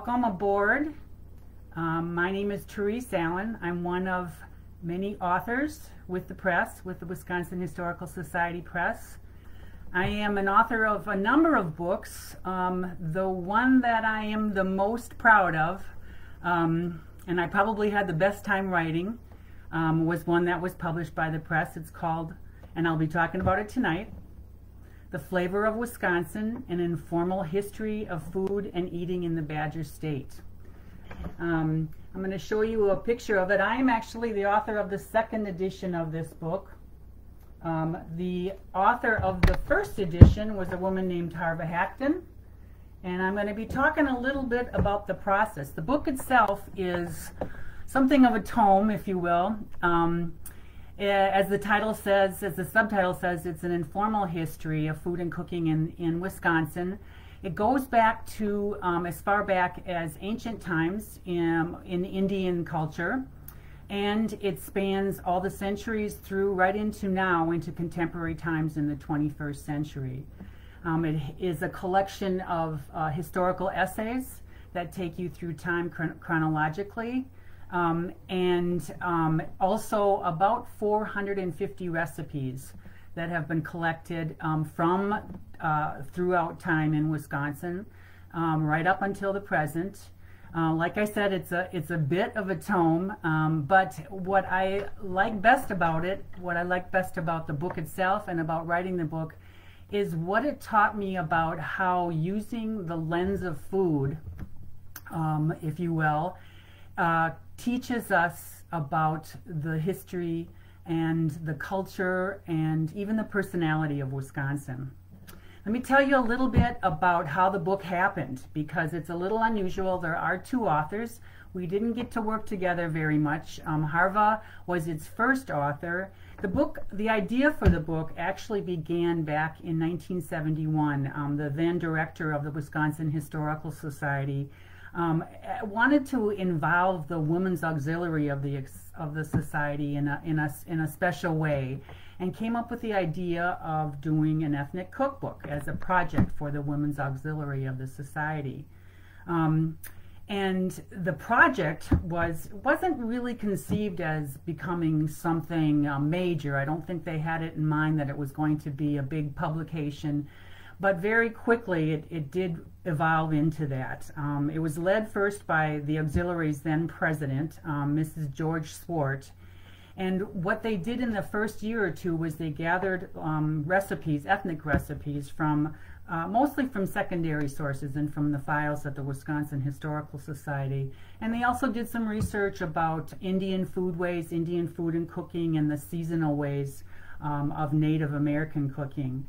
Welcome aboard. My name is Terese Allen. I'm one of many authors with the press, with the Wisconsin Historical Society Press. I am an author of a number of books. The one that I am the most proud of, and I probably had the best time writing, was one that was published by the press. It's called, and I'll be talking about it tonight, The Flavor of Wisconsin, an Informal History of Food and Eating in the Badger State. I'm going to show you a picture of it. I am actually the author of the second edition of this book. The author of the first edition was a woman named Harva Hackton, and I'm going to be talking a little bit about the process. The book itself is something of a tome, if you will. As the title says, as the subtitle says, it's an informal history of food and cooking in Wisconsin. It goes back to as far back as ancient times in Indian culture, and it spans all the centuries through right into now, into contemporary times in the 21st century. It is a collection of historical essays that take you through time chronologically. And also about 450 recipes that have been collected from throughout time in Wisconsin, right up until the present. Like I said, it's a bit of a tome, but what I like best about it, what I like best about the book itself and about writing the book, is what it taught me about how using the lens of food, if you will, teaches us about the history and the culture and even the personality of Wisconsin. Let me tell you a little bit about how the book happened, because it's a little unusual. There are two authors. We didn't get to work together very much. Harva was its first author. The idea for the book actually began back in 1971. The then director of the Wisconsin Historical Society wanted to involve the women's auxiliary of the society in a special way, and came up with the idea of doing an ethnic cookbook as a project for the women's auxiliary of the society. And the project wasn't really conceived as becoming something major. I don't think they had it in mind that it was going to be a big publication. But very quickly, it did evolve into that. It was led first by the auxiliary's then president, Mrs. George Swart. And what they did in the first year or two was they gathered recipes, ethnic recipes, from mostly from secondary sources and from the files at the Wisconsin Historical Society. And they also did some research about Indian foodways, Indian food and cooking, and the seasonal ways of Native American cooking.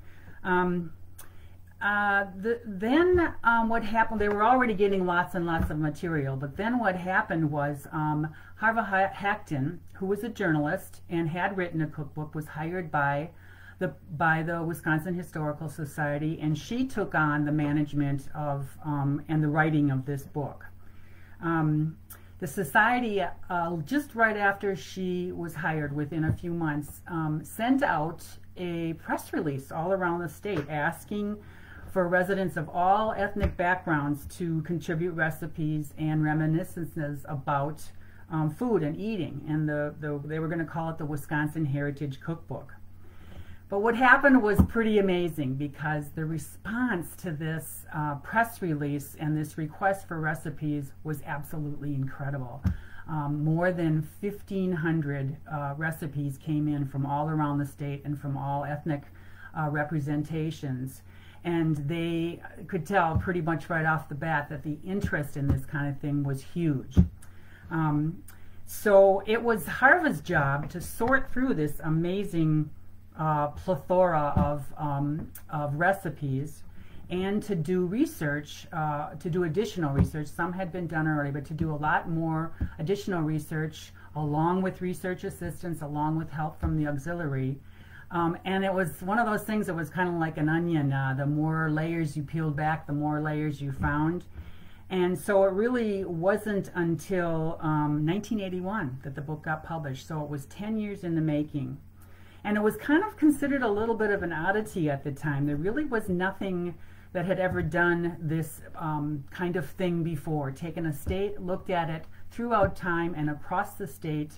What happened, they were already getting lots and lots of material, but then what happened was Harva Hackton, who was a journalist and had written a cookbook, was hired by the Wisconsin Historical Society, and she took on the management of and the writing of this book. The society, just right after she was hired, within a few months, sent out a press release all around the state asking for residents of all ethnic backgrounds to contribute recipes and reminiscences about food and eating, and they were going to call it the Wisconsin Heritage Cookbook. But what happened was pretty amazing, because the response to this press release and this request for recipes was absolutely incredible. More than 1,500 recipes came in from all around the state and from all ethnic representations. And they could tell pretty much right off the bat that the interest in this kind of thing was huge. So it was Harva's job to sort through this amazing plethora of recipes, and to do research, to do additional research. Some had been done already, but to do a lot more additional research, along with research assistants, along with help from the auxiliary. And it was one of those things that was kind of like an onion. The more layers you peeled back, the more layers you found. And so it really wasn't until 1981 that the book got published. So it was 10 years in the making. And it was kind of considered a little bit of an oddity at the time. There really was nothing that had ever done this kind of thing before, taken a state, looked at it throughout time and across the state,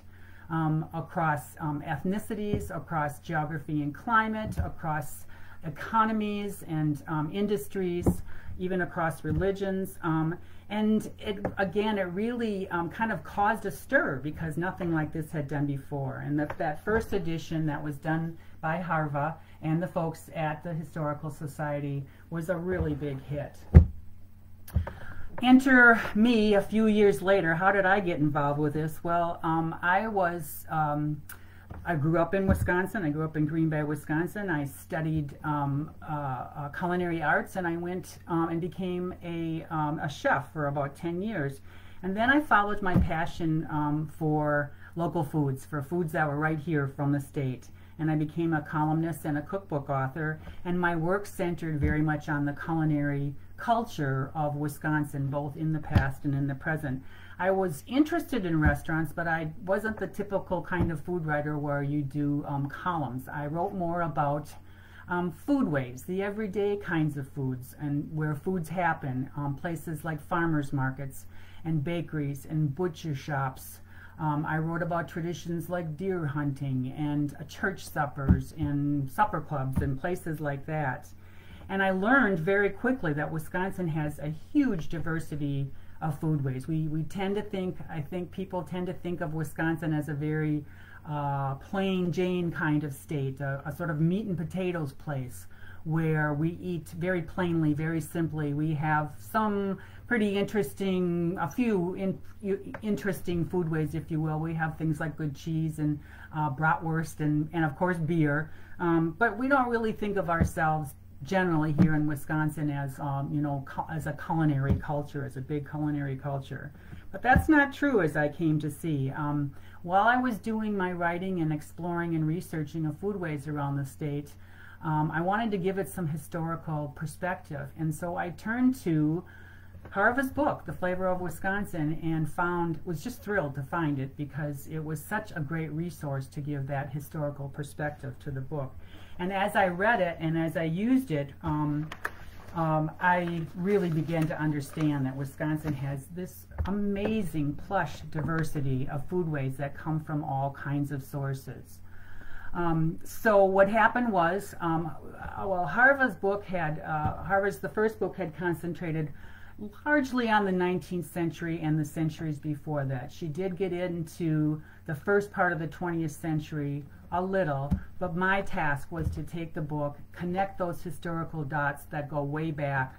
across ethnicities, across geography and climate, across economies and industries, even across religions. And it really kind of caused a stir, because nothing like this had done before. And that first edition that was done by Harva and the folks at the Historical Society was a really big hit. Enter me a few years later. How did I get involved with this? Well, I grew up in Wisconsin. I grew up in Green Bay, Wisconsin. I studied culinary arts, and I went and became a chef for about 10 years. And then I followed my passion for local foods, for foods that were right here from the state. And I became a columnist and a cookbook author, and my work centered very much on the culinary culture of Wisconsin, both in the past and in the present. I was interested in restaurants, but I wasn't the typical kind of food writer where you do columns. I wrote more about foodways, the everyday kinds of foods, and where foods happen, places like farmers markets and bakeries and butcher shops. I wrote about traditions like deer hunting and church suppers and supper clubs and places like that. And I learned very quickly that Wisconsin has a huge diversity of foodways. We tend to think, I think people tend to think of Wisconsin as a very plain Jane kind of state, a sort of meat and potatoes place where we eat very plainly, very simply. We have some pretty interesting, a few interesting foodways, if you will. We have things like good cheese and bratwurst and of course beer, but we don't really think of ourselves generally here in Wisconsin as as a culinary culture, as a big culinary culture. But that's not true, as I came to see. While I was doing my writing and exploring and researching of foodways around the state, I wanted to give it some historical perspective, and so I turned to Harva's book, The Flavor of Wisconsin, and was just thrilled to find it, because it was such a great resource to give that historical perspective to the book. And as I read it and as I used it, I really began to understand that Wisconsin has this amazing plush diversity of foodways that come from all kinds of sources. So what happened was, Harva's book the first book had concentrated largely on the 19th century and the centuries before that. She did get into the first part of the 20th century a little, but my task was to take the book, connect those historical dots that go way back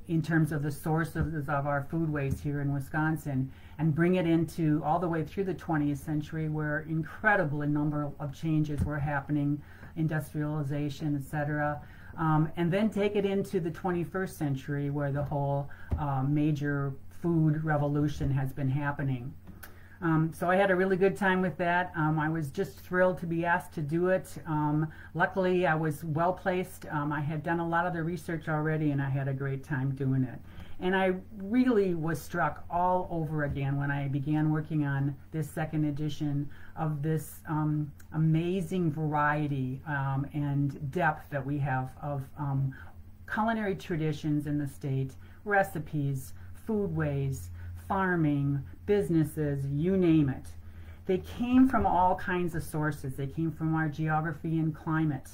in terms of the sources of our foodways here in Wisconsin, and bring it into all the way through the 20th century, where incredible number of changes were happening, industrialization, etc. And then take it into the 21st century, where the whole major food revolution has been happening. So I had a really good time with that. I was just thrilled to be asked to do it. Luckily, I was well placed. I had done a lot of the research already, and I had a great time doing it. And I really was struck all over again when I began working on this second edition of this amazing variety and depth that we have of culinary traditions in the state, recipes, foodways, farming, businesses, you name it. They came from all kinds of sources. They came from our geography and climate.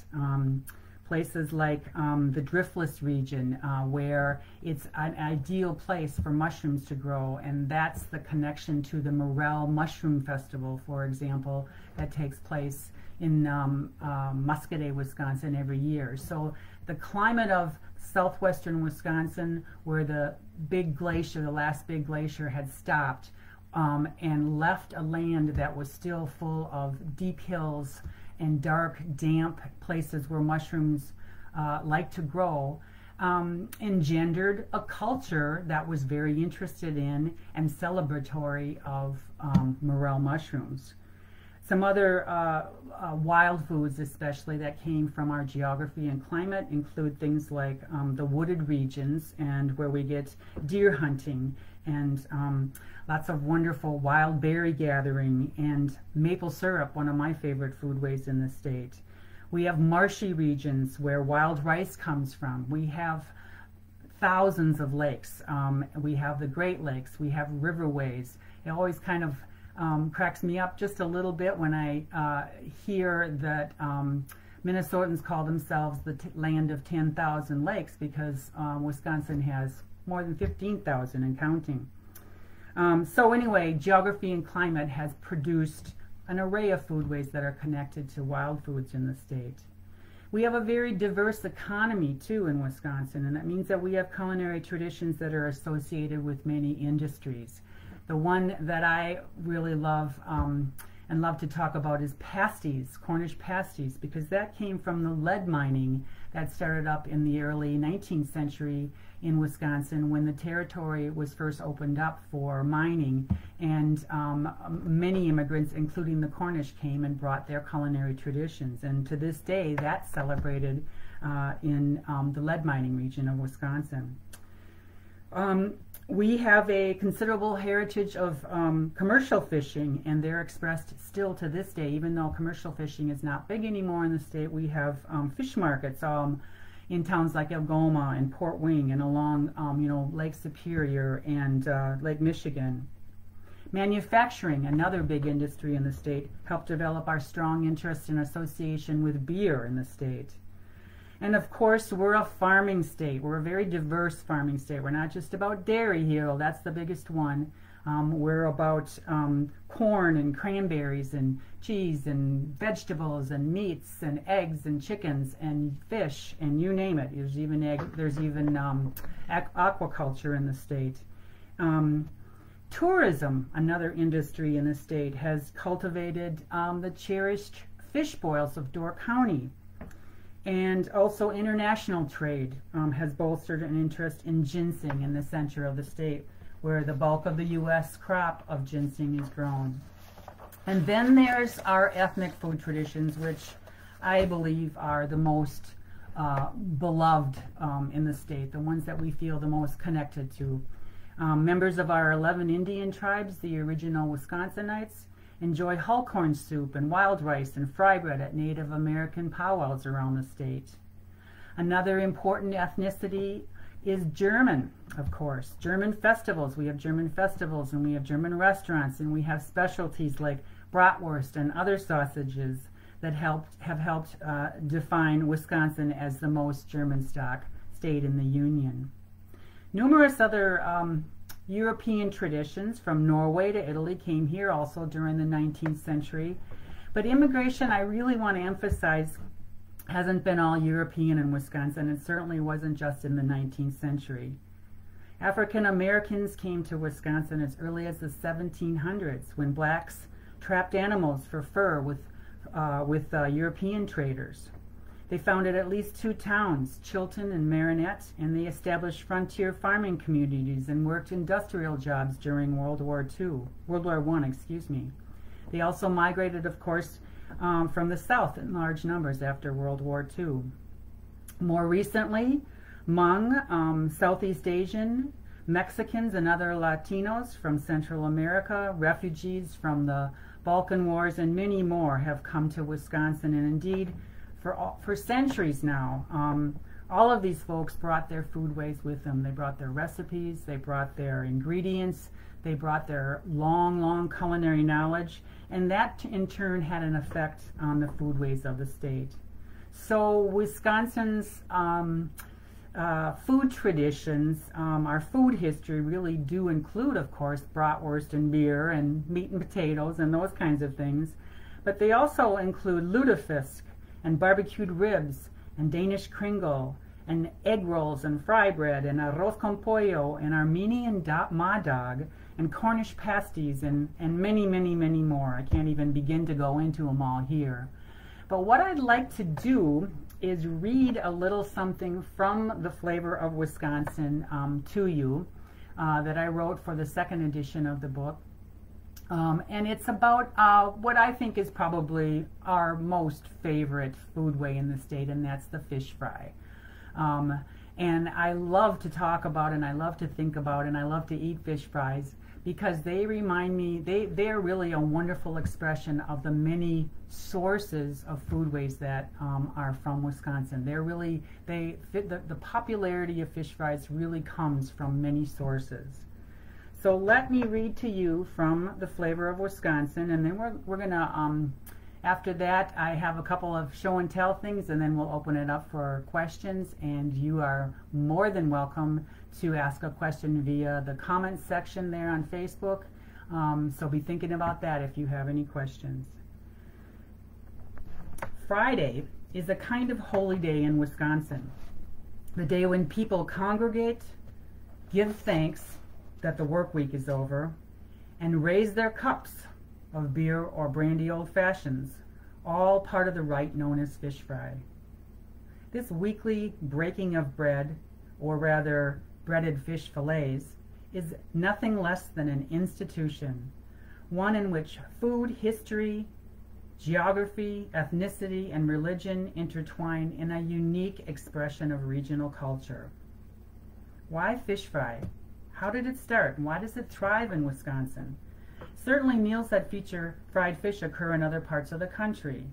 Places like the driftless region, where it's an ideal place for mushrooms to grow, and that's the connection to the Morel Mushroom Festival, for example, that takes place in Muscadet, Wisconsin every year. So the climate of southwestern Wisconsin, where the big glacier, the last big glacier, had stopped and left a land that was still full of deep hills and dark, damp places where mushrooms like to grow, engendered a culture that was very interested in and celebratory of morel mushrooms. Some other wild foods, especially, that came from our geography and climate, include things like the wooded regions, and where we get deer hunting and lots of wonderful wild berry gathering, and maple syrup, one of my favorite foodways in the state. We have marshy regions where wild rice comes from. We have thousands of lakes. We have the Great Lakes, we have riverways. It always kind of cracks me up just a little bit when I hear that Minnesotans call themselves the land of 10,000 lakes, because Wisconsin has more than 15,000 and counting. So anyway, geography and climate has produced an array of foodways that are connected to wild foods in the state. We have a very diverse economy too in Wisconsin, and that means that we have culinary traditions that are associated with many industries. The one that I really love and love to talk about is pasties, Cornish pasties, because that came from the lead mining that started up in the early 19th century in Wisconsin, when the territory was first opened up for mining, and many immigrants, including the Cornish, came and brought their culinary traditions, and to this day that's celebrated in the lead mining region of Wisconsin. We have a considerable heritage of commercial fishing, and they're expressed still to this day. Even though commercial fishing is not big anymore in the state, we have fish markets in towns like Algoma and Port Wing, and along Lake Superior and Lake Michigan. Manufacturing, another big industry in the state, helped develop our strong interest in association with beer in the state. And of course, we're a farming state. We're a very diverse farming state. We're not just about dairy here, that's the biggest one. We're about corn and cranberries and cheese and vegetables and meats and eggs and chickens and fish, and you name it. There's even aquaculture in the state. Tourism, another industry in the state, has cultivated the cherished fish boils of Door County. And also international trade has bolstered an interest in ginseng in the center of the state, where the bulk of the U.S. crop of ginseng is grown. And then there's our ethnic food traditions, which I believe are the most beloved in the state, the ones that we feel the most connected to. Members of our 11 Indian tribes, the original Wisconsinites, enjoy hullcorn soup and wild rice and fry bread at Native American powwows around the state. Another important ethnicity is German, of course. German festivals. We have German festivals, and we have German restaurants, and we have specialties like bratwurst and other sausages that have helped define Wisconsin as the most German stock state in the Union. Numerous other European traditions from Norway to Italy came here also during the 19th century. But immigration, I really want to emphasize, hasn't been all European in Wisconsin. It certainly wasn't just in the 19th century. African Americans came to Wisconsin as early as the 1700s, when blacks trapped animals for fur with European traders. They founded at least 2 towns, Chilton and Marinette, and they established frontier farming communities and worked industrial jobs during World War I, excuse me. They also migrated, of course, from the South in large numbers after World War II. More recently, Hmong, Southeast Asian, Mexicans, and other Latinos from Central America, refugees from the Balkan Wars, and many more have come to Wisconsin, and indeed, for centuries now, all of these folks brought their foodways with them. They brought their recipes, they brought their ingredients, they brought their long culinary knowledge, and that in turn had an effect on the foodways of the state. So Wisconsin's food traditions, our food history, really do include, of course, bratwurst and beer and meat and potatoes and those kinds of things, but they also include lutefisk and barbecued ribs and Danish kringle and egg rolls and fry bread and arroz con pollo and Armenian ma dog and Cornish pasties and many more. I can't even begin to go into them all here. But what I'd like to do is read a little something from the Flavor of Wisconsin to you that I wrote for the second edition of the book. And it's about what I think is probably our most favorite foodway in the state, and that's the fish fry. And I love to talk about, and I love to think about, and I love to eat fish fries, because they remind me, they're really a wonderful expression of the many sources of foodways that are from Wisconsin. The popularity of fish fries really comes from many sources. So let me read to you from The Flavor of Wisconsin, and then we're gonna, after that, I have a couple of show and tell things, and then we'll open it up for questions, and you are more than welcome to ask a question via the comments section there on Facebook. So be thinking about that if you have any questions. Friday is a kind of holy day in Wisconsin. The day when people congregate, give thanks that the work week is over, and raise their cups of beer or brandy old fashions, all part of the rite known as fish fry. This weekly breaking of bread, or rather breaded fish fillets, is nothing less than an institution, one in which food, history, geography, ethnicity, and religion intertwine in a unique expression of regional culture. Why fish fry? How did it start, and why does it thrive in Wisconsin? Certainly meals that feature fried fish occur in other parts of the country,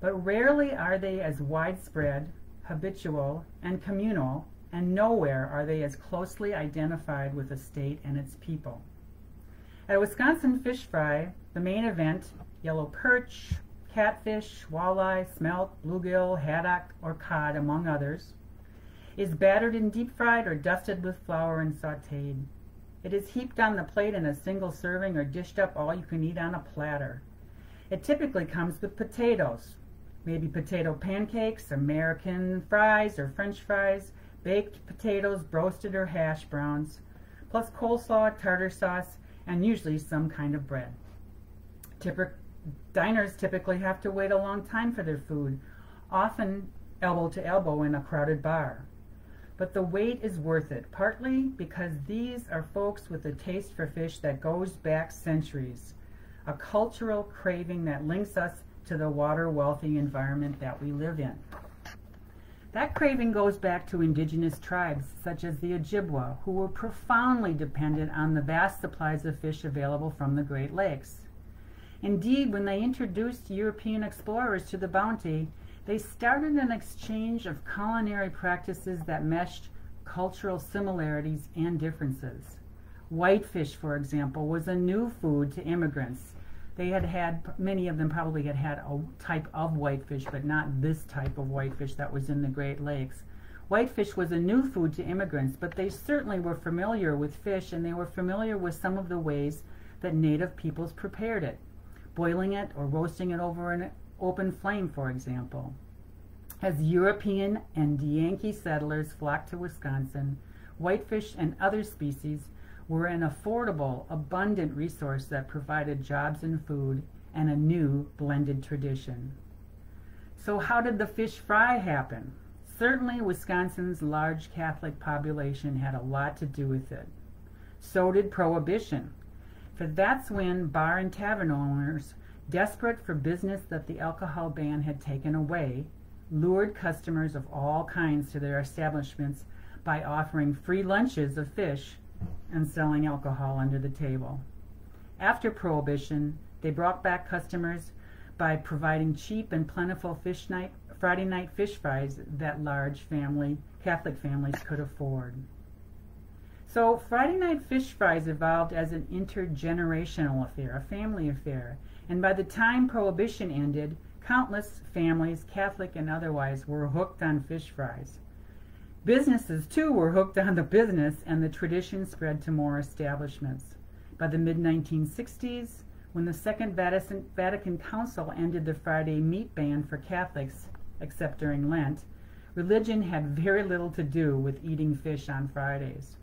but rarely are they as widespread, habitual, and communal, and nowhere are they as closely identified with the state and its people. At a Wisconsin fish fry, the main event, yellow perch, catfish, walleye, smelt, bluegill, haddock, or cod, among others, is battered and deep fried or dusted with flour and sautéed. It is heaped on the plate in a single serving or dished up all you can eat on a platter. It typically comes with potatoes, maybe potato pancakes, American fries or French fries, baked potatoes, roasted or hash browns, plus coleslaw, tartar sauce, and usually some kind of bread. Diners typically have to wait a long time for their food, often elbow to elbow in a crowded bar. But the wait is worth it, partly because these are folks with a taste for fish that goes back centuries, a cultural craving that links us to the water-wealthy environment that we live in. That craving goes back to indigenous tribes such as the Ojibwa, who were profoundly dependent on the vast supplies of fish available from the Great Lakes. Indeed, when they introduced European explorers to the Bounty, they started an exchange of culinary practices that meshed cultural similarities and differences. Whitefish, for example, was a new food to immigrants. Many of them probably had a type of whitefish, but not this type of whitefish that was in the Great Lakes. Whitefish was a new food to immigrants, but they certainly were familiar with fish, and they were familiar with some of the ways that native peoples prepared it, boiling it or roasting it over an open flame, for example. As European and Yankee settlers flocked to Wisconsin, whitefish and other species were an affordable, abundant resource that provided jobs and food and a new blended tradition. So how did the fish fry happen? Certainly Wisconsin's large Catholic population had a lot to do with it. So did Prohibition, for that's when bar and tavern owners, desperate for business that the alcohol ban had taken away, lured customers of all kinds to their establishments by offering free lunches of fish and selling alcohol under the table. After Prohibition, they brought back customers by providing cheap and plentiful Friday night fish fries that large Catholic families could afford. So Friday night fish fries evolved as an intergenerational affair, a family affair, and by the time Prohibition ended, countless families, Catholic and otherwise, were hooked on fish fries. Businesses, too, were hooked on the business, and the tradition spread to more establishments. By the mid-1960s, when the Second Vatican Council ended the Friday meat ban for Catholics, except during Lent, religion had very little to do with eating fish on Fridays.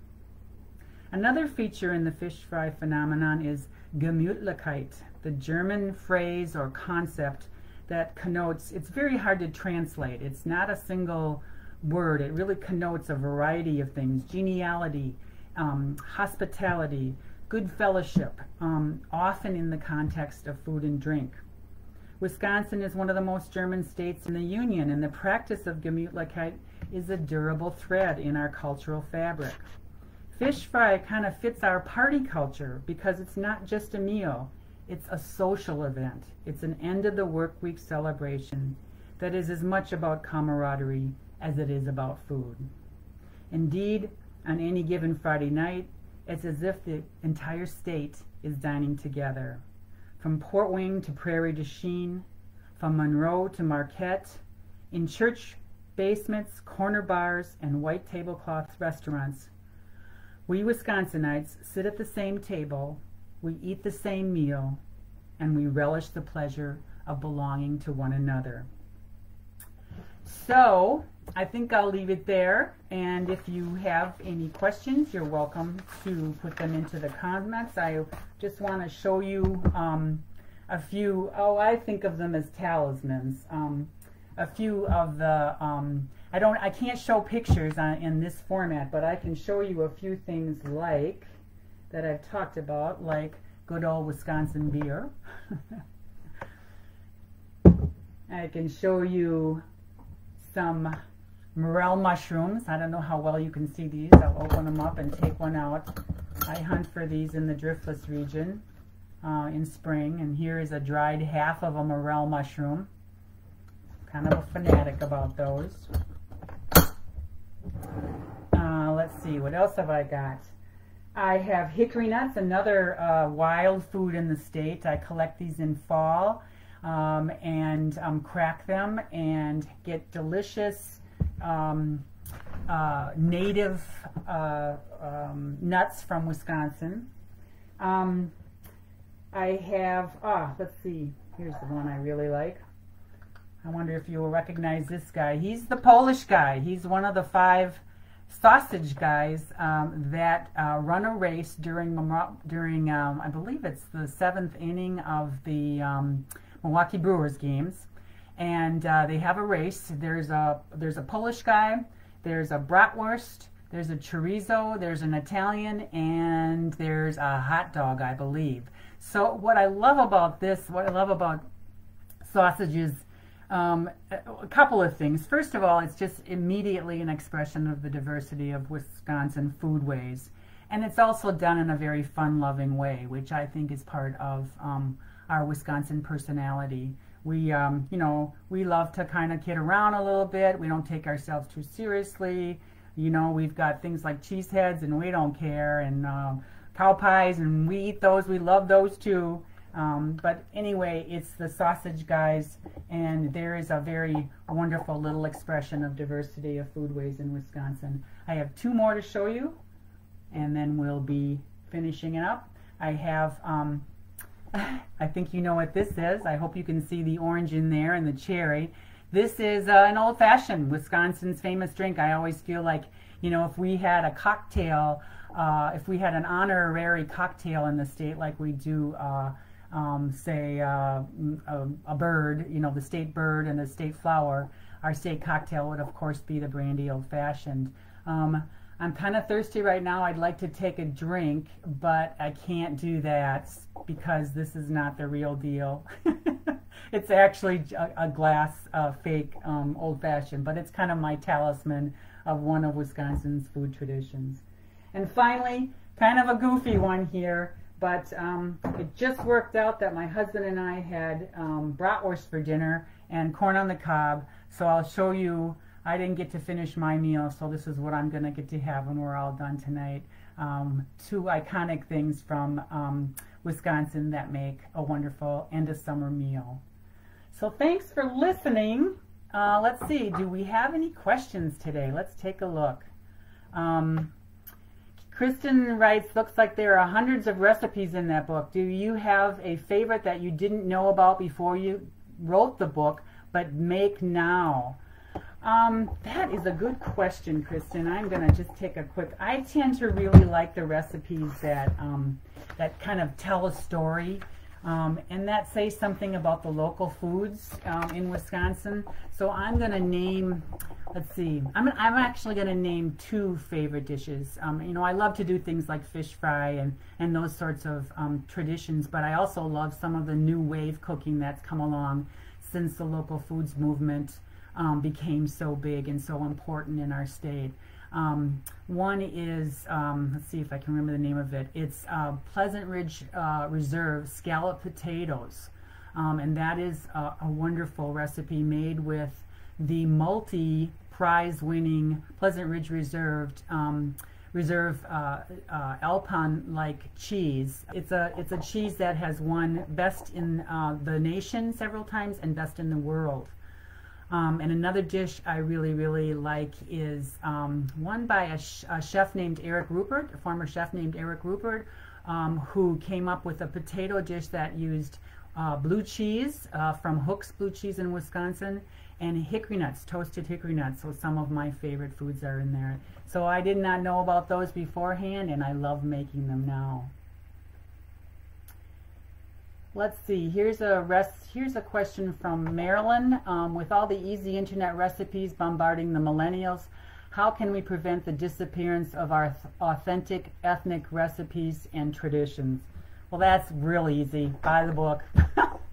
Another feature in the fish fry phenomenon is Gemütlichkeit, the German phrase or concept that connotes, it's very hard to translate. It's not a single word. It really connotes a variety of things: geniality, hospitality, good fellowship, often in the context of food and drink. Wisconsin is one of the most German states in the Union, and the practice of Gemütlichkeit is a durable thread in our cultural fabric. Fish fry kind of fits our party culture because it's not just a meal. It's a social event. It's an end of the work week celebration that is as much about camaraderie as it is about food. Indeed, on any given Friday night, it's as if the entire state is dining together. From Port Wing to Prairie du Chien, from Monroe to Marquette, in church basements, corner bars, and white tablecloth restaurants, we Wisconsinites sit at the same table, we eat the same meal, and we relish the pleasure of belonging to one another. So, I think I'll leave it there, and if you have any questions, you're welcome to put them into the comments. I just want to show you a few, I think of them as talismans. A few of the, I can't show pictures in this format, but I can show you a few things like, that I've talked about, like good old Wisconsin beer. I can show you some morel mushrooms. I don't know how well you can see these. I'll open them up and take one out. I hunt for these in the driftless region in spring, and here is a dried half of a morel mushroom. Kind of a fanatic about those. Let's see, what else have I got? I have hickory nuts, another wild food in the state. I collect these in fall and crack them and get delicious native nuts from Wisconsin. I have, let's see, here's the one I really like. I wonder if you will recognize this guy. He's the Polish guy. He's one of the 5 sausage guys that run a race during I believe it's the 7th inning of the Milwaukee Brewers games, and they have a race. There's a Polish guy, there's a bratwurst, there's a chorizo, there's an Italian, and there's a hot dog, I believe. So what I love about this, what I love about sausages, a couple of things. First of all, it's just immediately an expression of the diversity of Wisconsin foodways, and it's also done in a very fun-loving way, which I think is part of our Wisconsin personality. We, you know, we love to kind of kid around a little bit. We don't take ourselves too seriously. You know, we've got things like cheeseheads, and we don't care, and cow pies, and we eat those. We love those too. But anyway, it's the sausage guys, and there is a very wonderful little expression of diversity of foodways in Wisconsin. I have 2 more to show you, and then we'll be finishing it up. I have, I think you know what this is. I hope you can see the orange in there and the cherry. This is an old-fashioned, Wisconsin's famous drink. I always feel like, you know, if we had a cocktail, if we had an honorary cocktail in the state like we do, say a bird, you know, the state bird and the state flower, our state cocktail would of course be the brandy old-fashioned. I'm kind of thirsty right now. I'd like to take a drink, but I can't do that because this is not the real deal. It's actually a glass fake old-fashioned, but it's kind of my talisman of one of Wisconsin's food traditions. And finally, kind of a goofy one here, but it just worked out that my husband and I had bratwurst for dinner and corn on the cob, so I'll show you. I didn't get to finish my meal, so this is what I'm going to get to have when we're all done tonight. 2 iconic things from Wisconsin that make a wonderful end of summer meal. So thanks for listening. Let's see, do we have any questions today? Let's take a look. Kristen writes, looks like there are hundreds of recipes in that book. Do you have a favorite that you didn't know about before you wrote the book, but make now? That is a good question, Kristen. I'm going to just take a quick... I tend to really like the recipes that, that kind of tell a story. And that says something about the local foods in Wisconsin. So I'm going to name, let's see, I'm actually going to name 2 favorite dishes. You know, I love to do things like fish fry and those sorts of traditions, but I also love some of the new wave cooking that's come along since the local foods movement became so big and so important in our state. One is, let's see if I can remember the name of it. It's Pleasant Ridge Reserve scalloped potatoes. And that is a wonderful recipe made with the multi-prize winning Pleasant Ridge Reserve Alpine-like cheese. It's a cheese that has won best in the nation several times and best in the world. And another dish I really like is one by a chef named Eric Rupert, a former chef named Eric Rupert, who came up with a potato dish that used blue cheese from Hook's Blue Cheese in Wisconsin, and hickory nuts, toasted hickory nuts. So some of my favorite foods are in there. So I did not know about those beforehand, and I love making them now. Let's see, here's a question from Marilyn. With all the easy internet recipes bombarding the millennials, how can we prevent the disappearance of our authentic ethnic recipes and traditions? Well, that's really easy. Buy the book.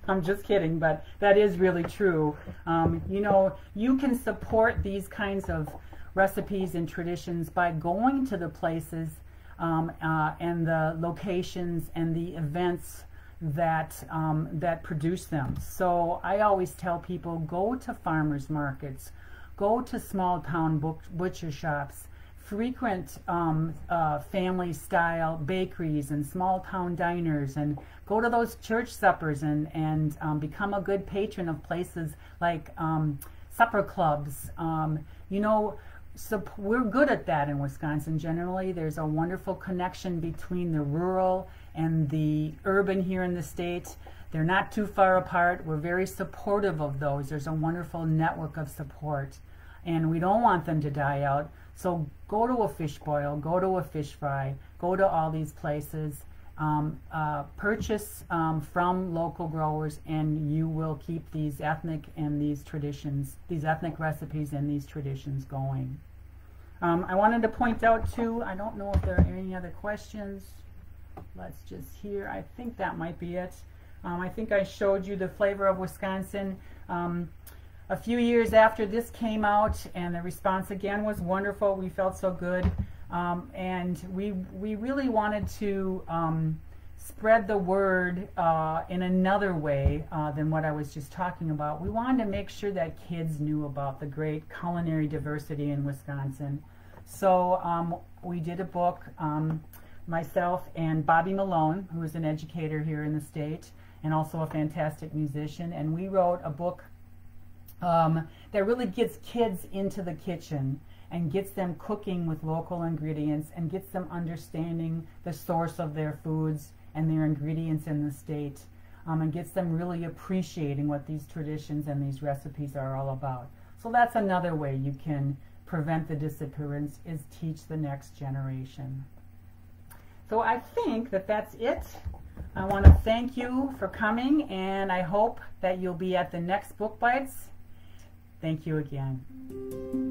I'm just kidding, but that is really true. You know, you can support these kinds of recipes and traditions by going to the places and the locations and the events that produce them. So I always tell people, go to farmers markets, go to small town butcher shops, frequent family style bakeries and small town diners, and go to those church suppers and become a good patron of places like supper clubs. You know, so we're good at that in Wisconsin generally. There's a wonderful connection between the rural and the urban here in the state. They're not too far apart. We're very supportive of those. There's a wonderful network of support, and we don't want them to die out. So go to a fish boil, go to a fish fry, go to all these places, purchase from local growers, and you will keep these ethnic and these traditions, these ethnic recipes and these traditions going. I wanted to point out too, I don't know if there are any other questions. Let's just hear, I think that might be it. I think I showed you the flavor of Wisconsin a few years after this came out, and the response again was wonderful. We felt so good, and we really wanted to spread the word in another way than what I was just talking about. We wanted to make sure that kids knew about the great culinary diversity in Wisconsin. So we did a book, myself and Bobby Malone, who is an educator here in the state and also a fantastic musician, and we wrote a book that really gets kids into the kitchen and gets them cooking with local ingredients and gets them understanding the source of their foods and their ingredients in the state, and gets them really appreciating what these traditions and these recipes are all about. So that's another way you can prevent the disappearance, is teach the next generation. So I think that that's it. I want to thank you for coming, and I hope that you'll be at the next Book Bites. Thank you again.